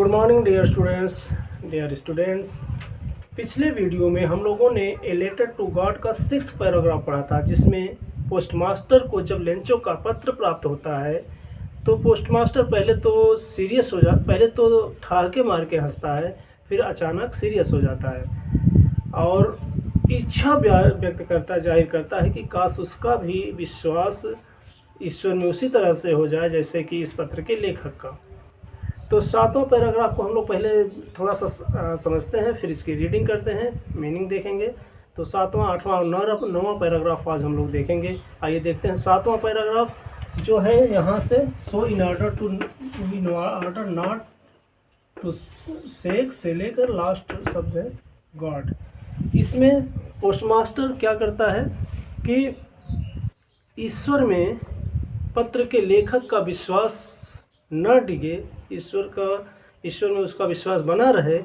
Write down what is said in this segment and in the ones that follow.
Good morning dear students. पिछले video में हम लोगों ने ए लेटर टू गॉड का 6th पैराग्राफ पढ़ा था, जिसमें पोस्टमास्टर को जब लेंचो का पत्र प्राप्त होता है तो पोस्टमास्टर पहले तो ठहाके मार के हंसता है, फिर अचानक सीरियस हो जाता है और इच्छा जाहिर करता है कि काश उसका भी विश्वास ईश्वर में उसी तरह से हो जाए जैसे कि इस पत्र के लेखक का। तो 7वां पैराग्राफ को हम लोग पहले थोड़ा सा समझते हैं, फिर इसकी रीडिंग करते हैं, मीनिंग देखेंगे। तो 7वां, 8वां और 9वां पैराग्राफ आज हम लोग देखेंगे। आइए देखते हैं 7वां पैराग्राफ जो है यहाँ से। सो इन ऑर्डर नॉट टू सेक से लेकर लास्ट शब्द है गॉड। इसमें पोस्टमास्टर क्या करता है कि ईश्वर में पत्र के लेखक का विश्वास न डिगे, ईश्वर में उसका विश्वास बना रहे,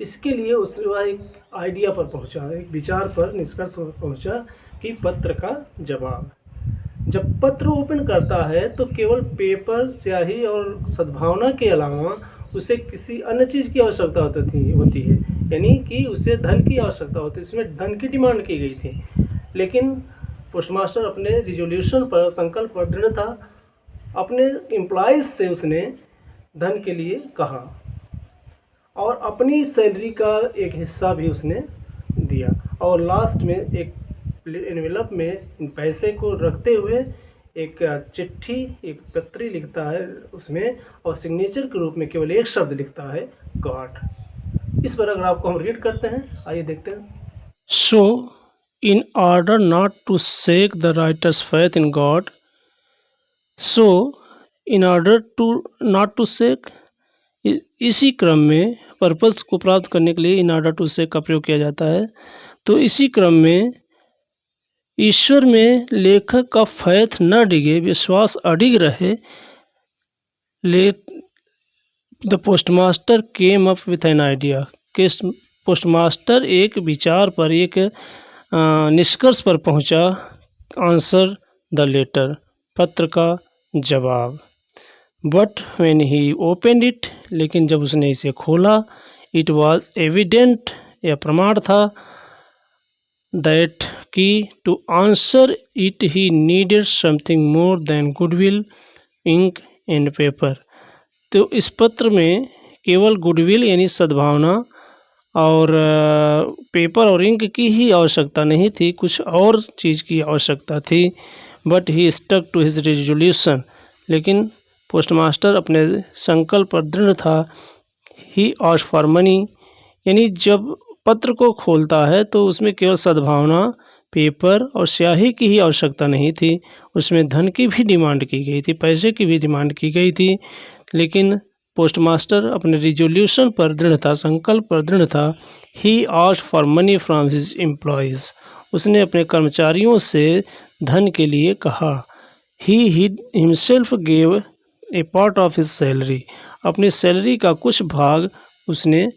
इसके लिए वह एक आइडिया पर पहुंचा, एक विचार पर, निष्कर्ष पर पहुंचा कि पत्र का जवाब। जब पत्र ओपन करता है तो केवल पेपर, स्याही और सद्भावना के अलावा उसे किसी अन्य चीज़ की आवश्यकता होती है, यानी कि उसे धन की आवश्यकता होती है। इसमें धन की डिमांड की गई थी, लेकिन पोस्टमास्टर अपने रिजोल्यूशन पर, संकल्प पर दृढ़ था। अपने एम्प्लॉइज़ से उसने धन के लिए कहा और अपनी सैलरी का एक हिस्सा भी उसने दिया और लास्ट में एक एनवेलप में इन पैसे को रखते हुए एक चिट्ठी, एक पत्री लिखता है उसमें, और सिग्नेचर के रूप में केवल एक शब्द लिखता है गॉड। इस पैराग्राफ को हम रीड करते हैं, आइए देखते हैं। So, in order not to shake the writer's faith in God, so in order to not to shake, इसी क्रम में पर्पस को प्राप्त करने के लिए इन ऑर्डर टू शेक का प्रयोग किया जाता है। तो इसी क्रम में ईश्वर में लेखक का फैथ न डिगे, विश्वास अडिग रहे, the postmaster came up with an idea. Postmaster एक विचार पर, एक निष्कर्ष पर पहुंचा। आंसर द लेटर, पत्र का जवाब। But when he opened it, लेकिन जब उसने इसे खोला, इट वाज एविडेंट, यह प्रमाण था, दैट कि to answer it he needed something more than goodwill, ink and paper. तो इस पत्र में केवल गुडविल यानी सद्भावना और पेपर और इंक की ही आवश्यकता नहीं थी, कुछ और चीज़ की आवश्यकता थी। But he stuck to his resolution, लेकिन पोस्टमास्टर अपने संकल्प पर दृढ़ था। ही आस्क्ड फॉर मनी, यानी जब पत्र को खोलता है तो उसमें केवल सद्भावना, पेपर और स्याही की ही आवश्यकता नहीं थी, उसमें धन की भी डिमांड की गई थी, पैसे की भी डिमांड की गई थी। लेकिन पोस्टमास्टर अपने रिजोल्यूशन पर दृढ़ था, संकल्प पर दृढ़ था। He asked for money from his employees, उसने अपने कर्मचारियों से धन के लिए कहा। He himself gave a part of his salary, अपनी सैलरी का कुछ भाग उसने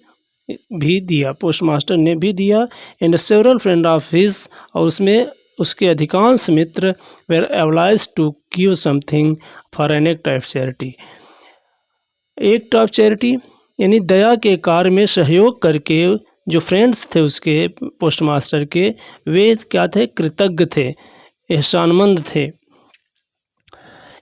भी दिया, पोस्टमास्टर ने भी दिया। And several friend of his, और उसमें उसके अधिकांश मित्र were obliged to give something for an act of charity. Act of charity यानी दया के कार्य में सहयोग करके जो फ्रेंड्स थे उसके, पोस्टमास्टर के, वे क्या थे? कृतज्ञ थे, एहसानमंद थे।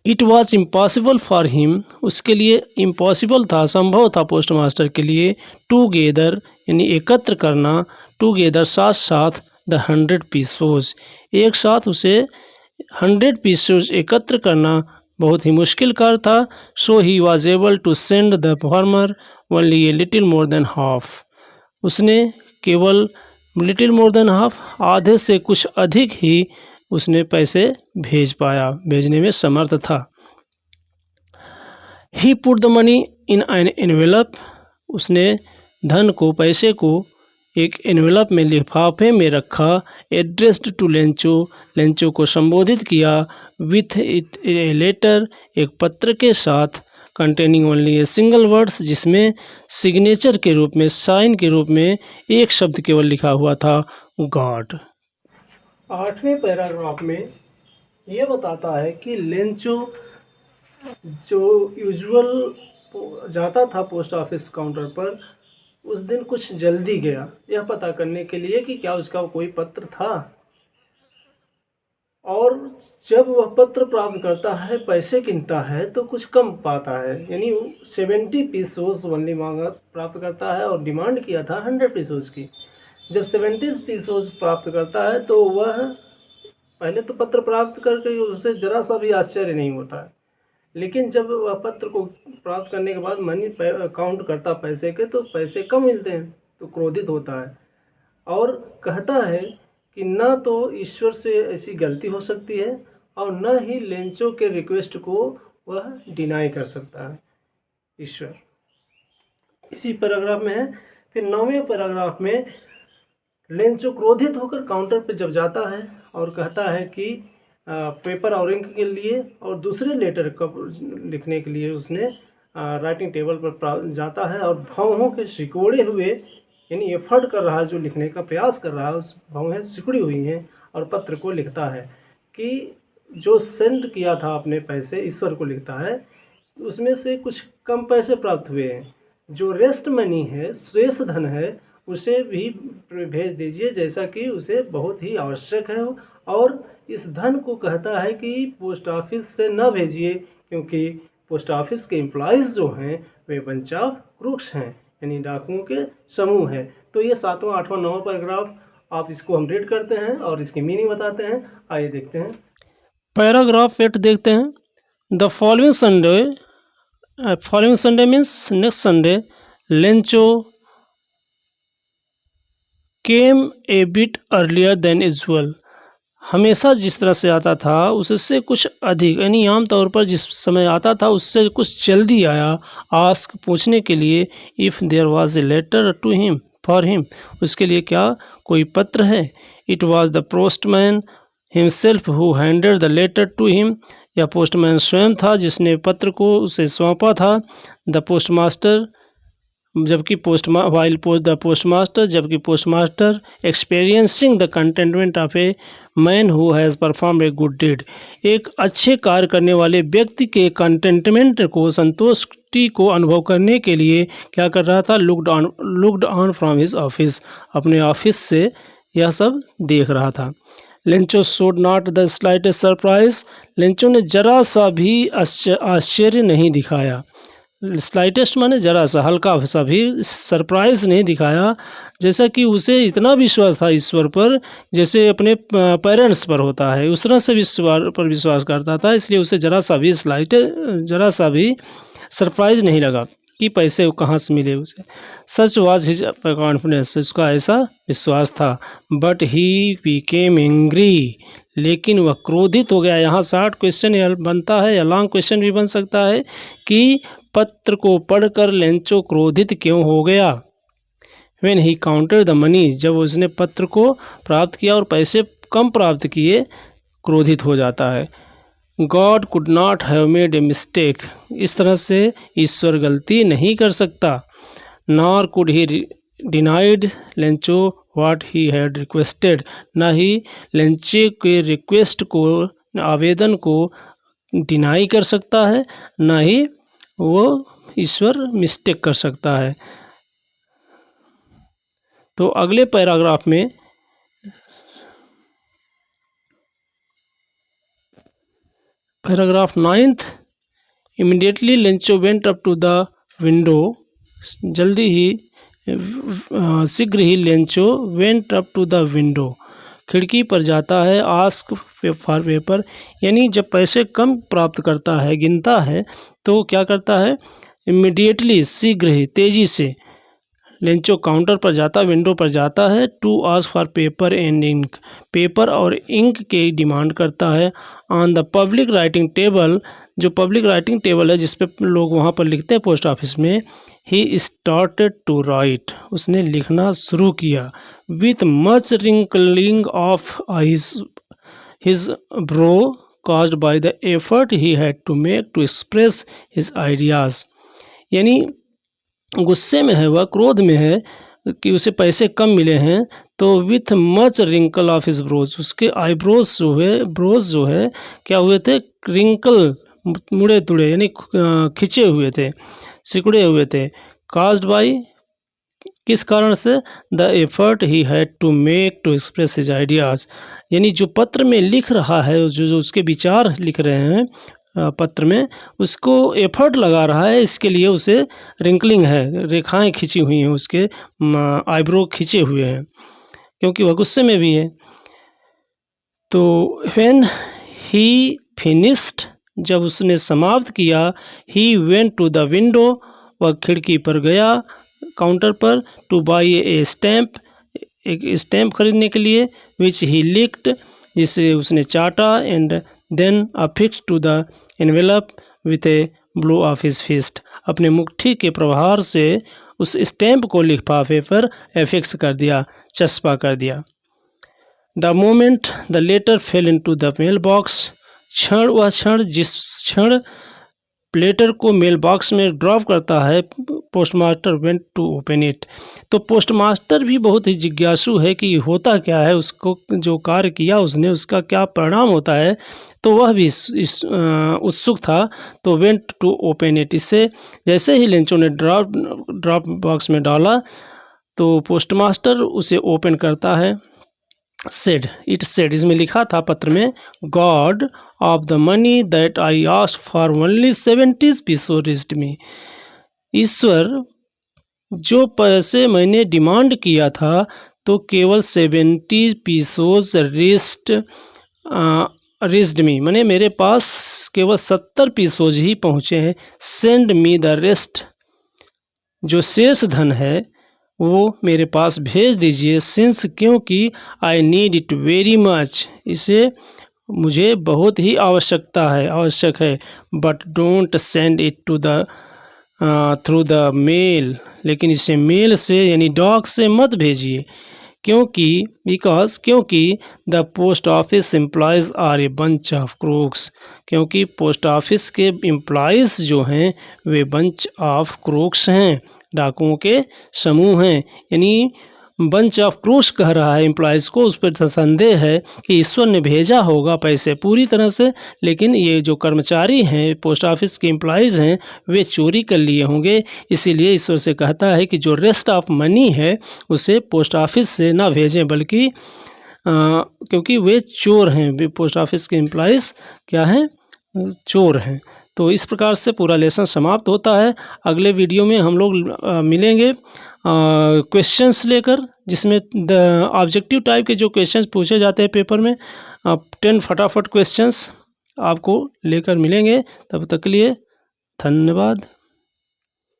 It was impossible for him, उसके लिए इम्पॉसिबल था, संभव था पोस्टमास्टर के लिए, टूगेदर यानी एकत्र करना, टूगेदर साथ साथ, द 100 पीसोज, एक साथ उसे 100 पीसोज एकत्र करना बहुत ही मुश्किल कार्य था। So he was able to send the farmer only a little more than half, उसने केवल लिटिल मोर देन हाफ, आधे से कुछ अधिक ही उसने पैसे भेज पाया, भेजने में समर्थ था। He put the money in an envelope, उसने धन को, पैसे को एक एनवेलप में, लिफाफे में रखा। एड्रेस्ड टू लेंचो, लेंचो को संबोधित किया। विथ इट ए लेटर, एक पत्र के साथ, containing only a single words, जिसमें सिग्नेचर के रूप में, साइन के रूप में एक शब्द केवल लिखा हुआ था, गॉड। 8वें पैराग्राफ में यह बताता है कि लेंचो जो यूजुअल जाता था पोस्ट ऑफिस काउंटर पर, उस दिन कुछ जल्दी गया यह पता करने के लिए कि क्या उसका कोई पत्र था। और जब वह पत्र प्राप्त करता है, पैसे गिनता है तो कुछ कम पाता है, यानी 70 पीसोस ओनली मांगा प्राप्त करता है और डिमांड किया था 100 पीसोस की। जब 70 पीसोस प्राप्त करता है तो वह पहले तो पत्र प्राप्त करके उसे ज़रा सा भी आश्चर्य नहीं होता है, लेकिन जब वह पत्र को प्राप्त करने के बाद मनी काउंट करता पैसे के तो पैसे कम मिलते हैं, तो क्रोधित होता है और कहता है कि न तो ईश्वर से ऐसी गलती हो सकती है और न ही लेंचो के रिक्वेस्ट को वह डिनाई कर सकता है ईश्वर। इसी पैराग्राफ में है। फिर 9वें पैराग्राफ में लेंचो क्रोधित होकर काउंटर पर जब जाता है और कहता है कि पेपर और इंक के लिए और दूसरे लेटर को लिखने के लिए उसने राइटिंग टेबल पर जाता है और भौहों के सिकोड़े हुए, यानी एफर्ट कर रहा है, जो लिखने का प्रयास कर रहा है, उस भौहें सिकुड़ी हुई हैं और पत्र को लिखता है कि जो सेंड किया था अपने पैसे ईश्वर को लिखता है, उसमें से कुछ कम पैसे प्राप्त हुए हैं, जो रेस्ट मनी है, शेष धन है, उसे भी भेज दीजिए जैसा कि उसे बहुत ही आवश्यक है। और इस धन को कहता है कि पोस्ट ऑफिस से न भेजिए, क्योंकि पोस्ट ऑफिस के एम्प्लॉइज़ जो हैं वे बंच ऑफ क्रूक्स हैं, यानी डाकुओं के समूह है। तो ये 7वां, 8वां, 9वां पैराग्राफ आप इसको हम रीड करते हैं और इसकी मीनिंग बताते हैं। आइए देखते हैं। पैराग्राफ 8 देखते हैं। The following Sunday means next Sunday Lencho came A bit earlier than usual. हमेशा जिस तरह से आता था उससे कुछ अधिक, यानी आमतौर पर जिस समय आता था उससे कुछ जल्दी आया। आस्क पूछने के लिए, if there was a letter to him for him, उसके लिए क्या कोई पत्र है। It was the postman himself who handed the letter to him, या पोस्टमैन स्वयं था जिसने पत्र को उसे सौंपा था। द पोस्टमास्टर, जबकि postmaster experiencing the contentment of a man who has perform a good deed, एक अच्छे कार्य करने वाले व्यक्ति के कंटेंटमेंट को, संतुष्टि को अनुभव करने के लिए क्या कर रहा था, looked on from his office, अपने ऑफिस से यह सब देख रहा था। Lencho showed not the slightest surprise, Lencho ने जरा सा भी आश्चर्य नहीं दिखाया। स्लाइटेस्ट माने जरा सा, हल्का सा भी सरप्राइज़ नहीं दिखाया, जैसा कि उसे इतना विश्वास था ईश्वर पर जैसे अपने पेरेंट्स पर होता है, उस तरह से विश्वास करता था। इसलिए उसे जरा सा भी सरप्राइज़ नहीं लगा कि पैसे कहाँ से मिले उसे। सच वाज हिज कॉन्फिडेंस, उसका ऐसा विश्वास था। बट ही बिकेम एंग्री, लेकिन वह क्रोधित हो गया। यहाँ शॉर्ट क्वेश्चन बनता है या लॉन्ग क्वेश्चन भी बन सकता है कि पत्र को पढ़कर लेंचो क्रोधित क्यों हो गया। When he counted the money, जब उसने पत्र को प्राप्त किया और पैसे कम प्राप्त किए, क्रोधित हो जाता है। God could not have made a mistake, इस तरह से ईश्वर गलती नहीं कर सकता। Nor could he denied Lencho what he had requested, ना ही लेंचे के रिक्वेस्ट को, आवेदन को डिनाई कर सकता है, ना ही वो ईश्वर मिस्टेक कर सकता है। तो अगले पैराग्राफ में paragraph 9th, immediately Lencho went up to the window, जल्दी ही शीघ्र ही Lencho went up to the window, खिड़की पर जाता है। आस्क फॉर पेपर, यानी जब पैसे कम प्राप्त करता है, गिनता है, तो क्या करता है, इमीडिएटली शीघ्र ही, तेज़ी से लेंचो काउंटर पर जाता, विंडो पर जाता है। To ask for paper and ink, paper और इंक के डिमांड करता है। On the public writing table, जो पब्लिक राइटिंग टेबल है जिस पे लोग वहाँ पर लिखते हैं पोस्ट ऑफिस में, ही स्टार्टेड टू राइट, उसने लिखना शुरू किया। With much wrinkling of eyes his bro caused by the effort he had to make to express his ideas, यानी गुस्से में है वह, क्रोध में है कि उसे पैसे कम मिले हैं। तो with much wrinkle of his brows, उसके आईब्रोज जो है, ब्रोज जो है क्या हुए थे, रिंकल मुड़े तुड़े यानी खिंचे हुए थे, सिकुड़े हुए थे। काज्ड बाई, किस कारण से? The effort he had to make to express his ideas, यानी जो पत्र में लिख रहा है, जो उसके विचार लिख रहे हैं पत्र में, उसको एफर्ट लगा रहा है, इसके लिए उसे रिंकलिंग है, रेखाएं खिंची हुई हैं, उसके आईब्रो खिंचे हुए हैं, क्योंकि वह गुस्से में भी है। तो व्हेन ही फिनिश्ड, जब उसने समाप्त किया, he went to the window, वह खिड़की पर गया, काउंटर पर, टू बाई ए स्टैम्प, एक स्टैम्प खरीदने के लिए, विच ही लिक्ड, जिसे उसने चाटा, and then affix to the envelope with a blow of his fist, अपने मुट्ठी के प्रहार से उस स्टैम्प को लिफाफे पर एफिक्स कर दिया, चस्पा कर दिया। The moment the letter fell into the mail box, वह क्षण जिस क्षण लेटर को मेल बॉक्स में ड्रॉप करता है, postmaster went to open it, तो पोस्टमास्टर भी बहुत ही जिज्ञासु है कि होता क्या है, उसको जो कार्य किया उसने, उसका क्या परिणाम होता है, तो वह भी उत्सुक था। तो वेंट टू ओपन इट, इससे जैसे ही लेंचो ने ड्रॉप बॉक्स में डाला, तो पोस्टमास्टर उसे ओपन करता है। सेड, इट सेड, इसमें लिखा था पत्र में, God of the money that I asked for only 70 pesos reached me, ईश्वर जो पैसे मैंने डिमांड किया था तो केवल 70 पीसोज रिस्ड मी, मैंने मेरे पास केवल 70 पीसोज ही पहुँचे हैं। सेंड मी द रेस्ट, जो शेष धन है वो मेरे पास भेज दीजिए, सिंस, क्योंकि I need it very much, इसे मुझे बहुत ही आवश्यक है। But don't send it to the through the mail, लेकिन इसे मेल से यानी डॉक से मत भेजिए, क्योंकि the post office employees are a bunch of crooks, क्योंकि पोस्ट ऑफिस के एम्प्लॉयज़ जो हैं वे बंच ऑफ क्रूक्स हैं, डाकुओं के समूह हैं। यानी बंच ऑफ क्रूक्स कह रहा है एम्प्लॉयज़ को, उस पर संदेह है कि ईश्वर ने भेजा होगा पैसे पूरी तरह से, लेकिन ये जो कर्मचारी हैं, पोस्ट ऑफिस के एम्प्लॉयज़ हैं, वे चोरी कर लिए होंगे, इसीलिए ईश्वर से कहता है कि जो रेस्ट ऑफ मनी है उसे पोस्ट ऑफिस से ना भेजें, बल्कि क्योंकि वे चोर हैं, पोस्ट ऑफिस के एम्प्लॉयज़ क्या हैं? चोर हैं। तो इस प्रकार से पूरा लेसन समाप्त होता है। अगले वीडियो में हम लोग मिलेंगे क्वेश्चंस लेकर, जिसमें ऑब्जेक्टिव टाइप के जो क्वेश्चंस पूछे जाते हैं पेपर में, 10 फटाफट क्वेश्चंस आपको लेकर मिलेंगे। तब तक के लिए धन्यवाद।